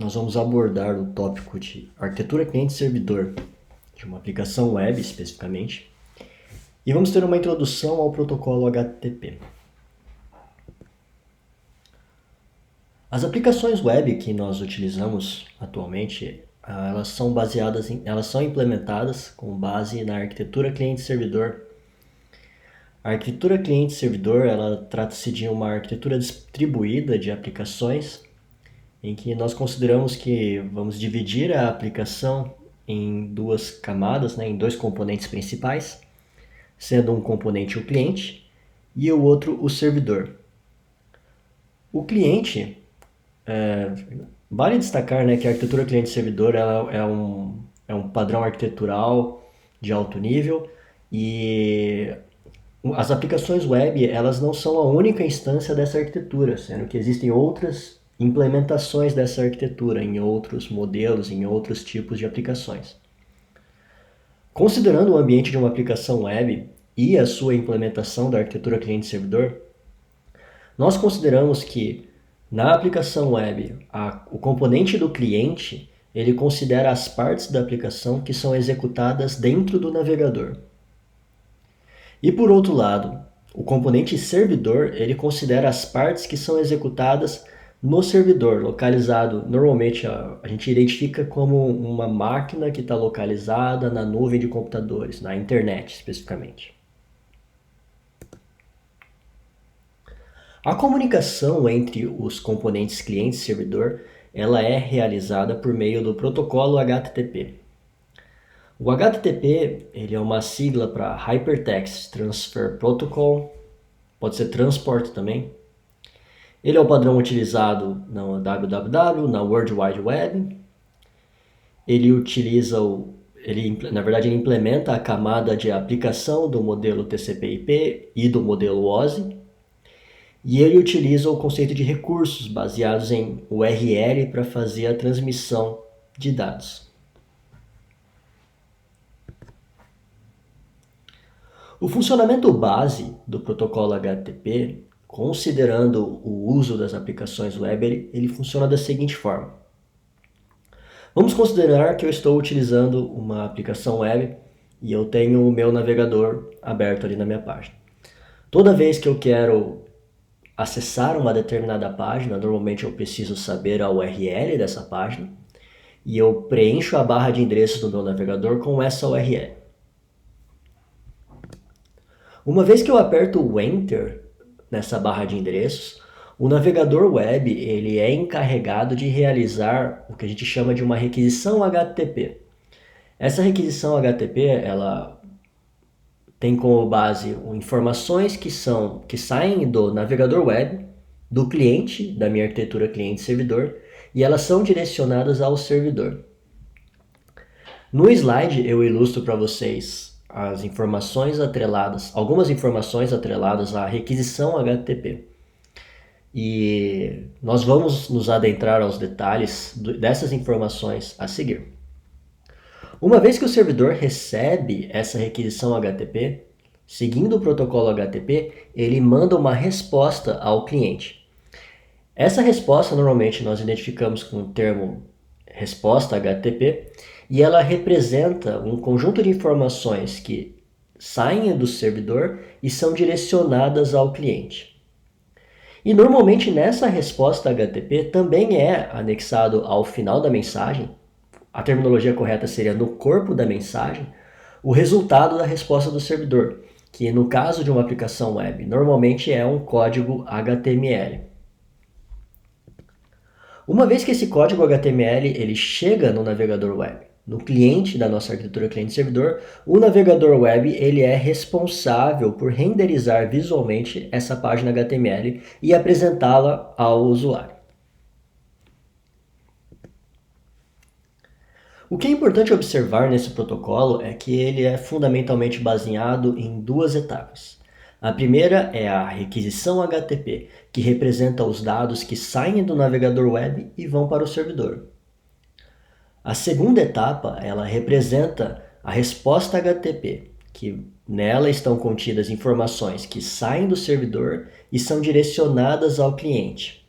nós vamos abordar o tópico de arquitetura cliente-servidor de uma aplicação web especificamente, e vamos ter uma introdução ao protocolo HTTP. As aplicações web que nós utilizamos atualmente, elas são implementadas com base na arquitetura cliente-servidor. A arquitetura cliente-servidor, ela trata-se de uma arquitetura distribuída de aplicações em que nós consideramos que vamos dividir a aplicação em duas camadas, em dois componentes principais, sendo um componente o cliente e o outro o servidor. O cliente, vale destacar que a arquitetura cliente-servidor é um padrão arquitetural de alto nível e as aplicações web elas não são a única instância dessa arquitetura, sendo que existem outras implementações dessa arquitetura em outros modelos, em outros tipos de aplicações. Considerando o ambiente de uma aplicação web e a sua implementação da arquitetura cliente-servidor, nós consideramos que na aplicação web, o componente do cliente ele considera as partes da aplicação que são executadas dentro do navegador. E por outro lado, o componente servidor ele considera as partes que são executadas no servidor, localizado, normalmente a gente identifica como uma máquina que está localizada na nuvem de computadores, na internet especificamente. A comunicação entre os componentes cliente e servidor ela é realizada por meio do protocolo HTTP. O HTTP ele é uma sigla para Hypertext Transfer Protocol, pode ser Transport também. Ele é o padrão utilizado na www, na World Wide Web. Ele implementa a camada de aplicação do modelo TCP/IP e do modelo OSI. E ele utiliza o conceito de recursos baseados em URL para fazer a transmissão de dados. O funcionamento base do protocolo HTTP, considerando o uso das aplicações web, ele funciona da seguinte forma. Vamos considerar que eu estou utilizando uma aplicação web e eu tenho o meu navegador aberto ali na minha página. Toda vez que eu quero acessar uma determinada página, normalmente eu preciso saber a URL dessa página e eu preencho a barra de endereços do meu navegador com essa URL. Uma vez que eu aperto o Enter nessa barra de endereços, o navegador web ele é encarregado de realizar o que a gente chama de uma requisição HTTP. Essa requisição HTTP ela tem como base informações que saem do navegador web, do cliente, da minha arquitetura cliente-servidor, e elas são direcionadas ao servidor. No slide eu ilustro para vocês algumas informações atreladas à requisição HTTP. E nós vamos nos adentrar aos detalhes dessas informações a seguir. Uma vez que o servidor recebe essa requisição HTTP, seguindo o protocolo HTTP, ele manda uma resposta ao cliente. Essa resposta normalmente nós identificamos com o termo resposta HTTP e ela representa um conjunto de informações que saem do servidor e são direcionadas ao cliente. E normalmente nessa resposta HTTP também é anexado ao final da mensagem, a terminologia correta seria no corpo da mensagem, o resultado da resposta do servidor, que no caso de uma aplicação web, normalmente é um código HTML. Uma vez que esse código HTML ele chega no navegador web, no cliente da nossa arquitetura cliente-servidor, o navegador web ele é responsável por renderizar visualmente essa página HTML e apresentá-la ao usuário. O que é importante observar nesse protocolo é que ele é fundamentalmente baseado em duas etapas. A primeira é a requisição HTTP, que representa os dados que saem do navegador web e vão para o servidor. A segunda etapa, ela representa a resposta HTTP, que nela estão contidas informações que saem do servidor e são direcionadas ao cliente.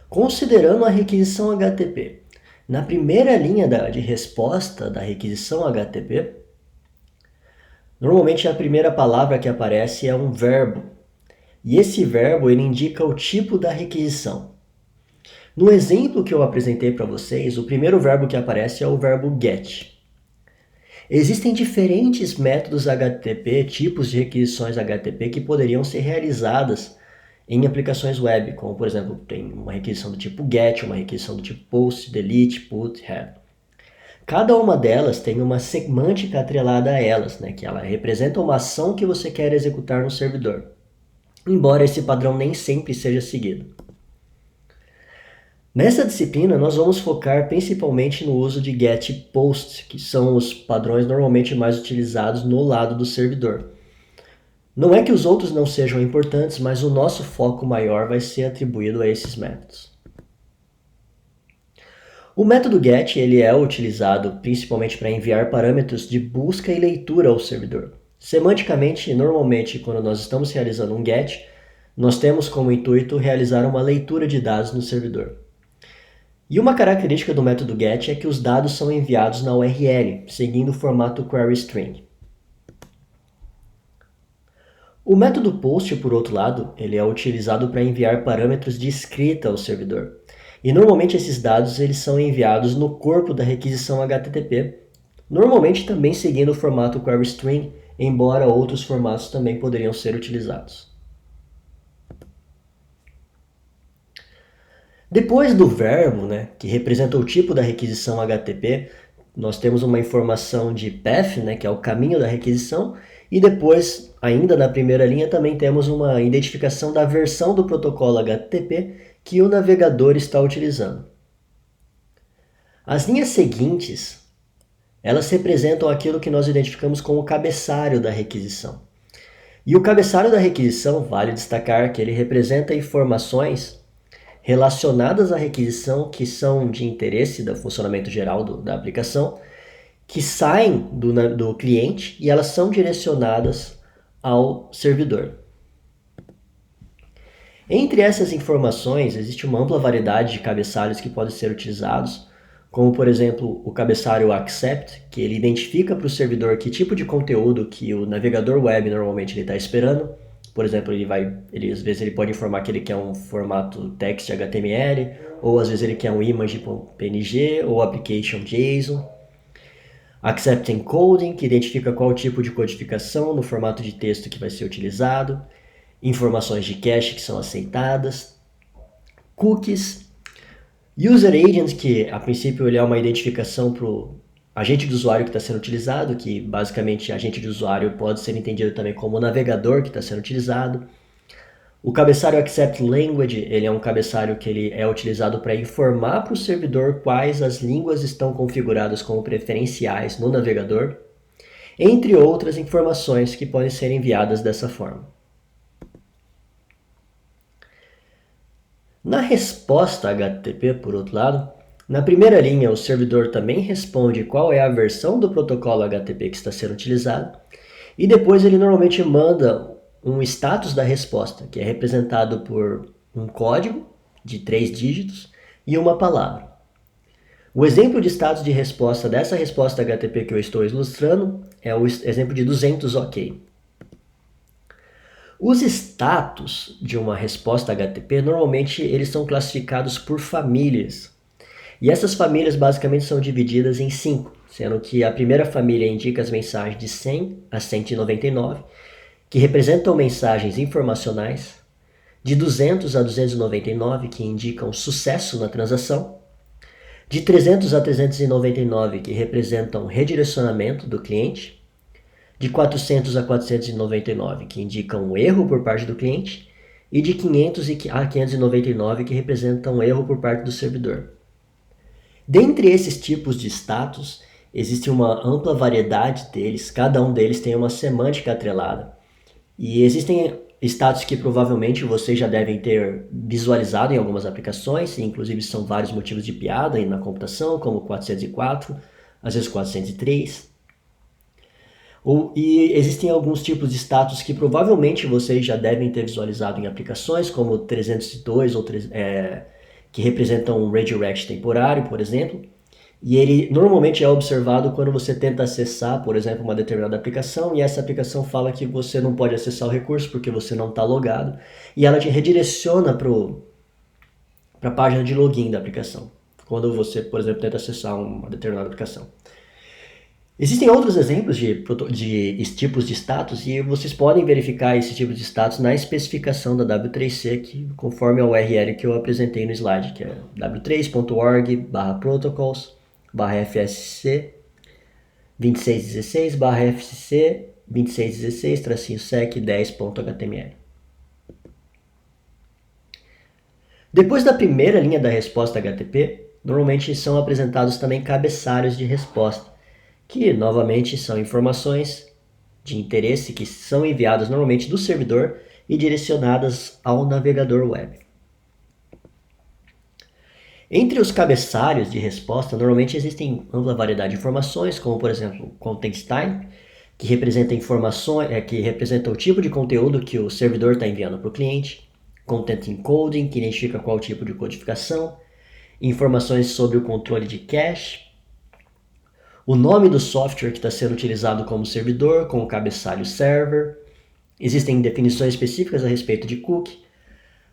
Considerando a requisição HTTP, na primeira linha de resposta da requisição HTTP, normalmente a primeira palavra que aparece é um verbo, e esse verbo ele indica o tipo da requisição. No exemplo que eu apresentei para vocês, o primeiro verbo que aparece é o verbo get. Existem diferentes métodos HTTP, tipos de requisições HTTP que poderiam ser realizadas em aplicações web, como por exemplo, tem uma requisição do tipo GET, uma requisição do tipo POST, DELETE, PUT, HEAD. Cada uma delas tem uma semântica atrelada a elas, né, que ela representa uma ação que você quer executar no servidor, embora esse padrão nem sempre seja seguido. Nessa disciplina, nós vamos focar principalmente no uso de GET e POST, que são os padrões normalmente mais utilizados no lado do servidor. Não é que os outros não sejam importantes, mas o nosso foco maior vai ser atribuído a esses métodos. O método GET ele é utilizado principalmente para enviar parâmetros de busca e leitura ao servidor. Semanticamente, normalmente, quando nós estamos realizando um GET, nós temos como intuito realizar uma leitura de dados no servidor. E uma característica do método GET é que os dados são enviados na URL, seguindo o formato query string. O método POST, por outro lado, ele é utilizado para enviar parâmetros de escrita ao servidor. E normalmente esses dados eles são enviados no corpo da requisição HTTP, normalmente também seguindo o formato query string, embora outros formatos também poderiam ser utilizados. Depois do verbo, né, que representa o tipo da requisição HTTP, nós temos uma informação de path, né, que é o caminho da requisição, e depois, ainda na primeira linha, também temos uma identificação da versão do protocolo HTTP que o navegador está utilizando. As linhas seguintes, elas representam aquilo que nós identificamos como o cabeçalho da requisição. E o cabeçalho da requisição, vale destacar que ele representa informações relacionadas à requisição que são de interesse do funcionamento geral da aplicação, que saem do cliente e elas são direcionadas ao servidor. Entre essas informações, existe uma ampla variedade de cabeçalhos que podem ser utilizados, como por exemplo o cabeçalho accept, que ele identifica para o servidor que tipo de conteúdo que o navegador web normalmente está esperando. Por exemplo, às vezes ele pode informar que ele quer um formato text HTML, ou às vezes ele quer um image.png ou application JSON. Accept encoding, que identifica qual tipo de codificação no formato de texto que vai ser utilizado. Informações de cache que são aceitadas. Cookies. User agent, que a princípio ele é uma identificação para o agente de usuário que está sendo utilizado, que basicamente agente de usuário pode ser entendido também como o navegador que está sendo utilizado. O cabeçalho Accept Language, ele é um cabeçalho que ele é utilizado para informar para o servidor quais as línguas estão configuradas como preferenciais no navegador, entre outras informações que podem ser enviadas dessa forma. Na resposta HTTP, por outro lado, na primeira linha o servidor também responde qual é a versão do protocolo HTTP que está sendo utilizado, e depois ele normalmente manda um status da resposta, que é representado por um código de 3 dígitos e uma palavra. O exemplo de status de resposta dessa resposta HTTP que eu estou ilustrando é o exemplo de 200 OK. Os status de uma resposta HTTP, normalmente eles são classificados por famílias. E essas famílias basicamente são divididas em 5, sendo que a primeira família indica as mensagens de 100 a 199, que representam mensagens informacionais, de 200 a 299, que indicam sucesso na transação, de 300 a 399, que representam redirecionamento do cliente, de 400 a 499, que indicam um erro por parte do cliente, e de 500 a 599, que representam um erro por parte do servidor. Dentre esses tipos de status, existe uma ampla variedade deles, cada um deles tem uma semântica atrelada. E existem status que provavelmente vocês já devem ter visualizado em algumas aplicações, e inclusive são vários motivos de piada na computação, como 404, às vezes 403. E existem alguns tipos de status que provavelmente vocês já devem ter visualizado em aplicações, como 302 ou que representa um redirect temporário, por exemplo, e ele normalmente é observado quando você tenta acessar, por exemplo, uma determinada aplicação e essa aplicação fala que você não pode acessar o recurso porque você não está logado e ela te redireciona para a página de login da aplicação, quando você, por exemplo, tenta acessar uma determinada aplicação. Existem outros exemplos de tipos de status e vocês podem verificar esse tipo de status na especificação da W3C, que, conforme a URL que eu apresentei no slide, que é w3.org/protocols/fsc 2616/fsc 2616-sec 10.html. Depois da primeira linha da resposta HTTP, normalmente são apresentados também cabeçalhos de resposta, que novamente são informações de interesse que são enviadas normalmente do servidor e direcionadas ao navegador web. Entre os cabeçalhos de resposta, normalmente existem ampla variedade de informações, como por exemplo, content type, que representa informações, que representa o tipo de conteúdo que o servidor está enviando para o cliente, content encoding, que identifica qual tipo de codificação, informações sobre o controle de cache, o nome do software que está sendo utilizado como servidor, com o cabeçalho server. Existem definições específicas a respeito de cookie.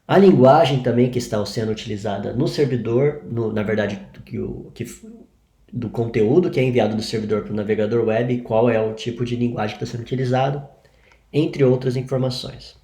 A linguagem também que está sendo utilizada no servidor, na verdade, do conteúdo que é enviado do servidor para o navegador web, qual é o tipo de linguagem que está sendo utilizado, entre outras informações.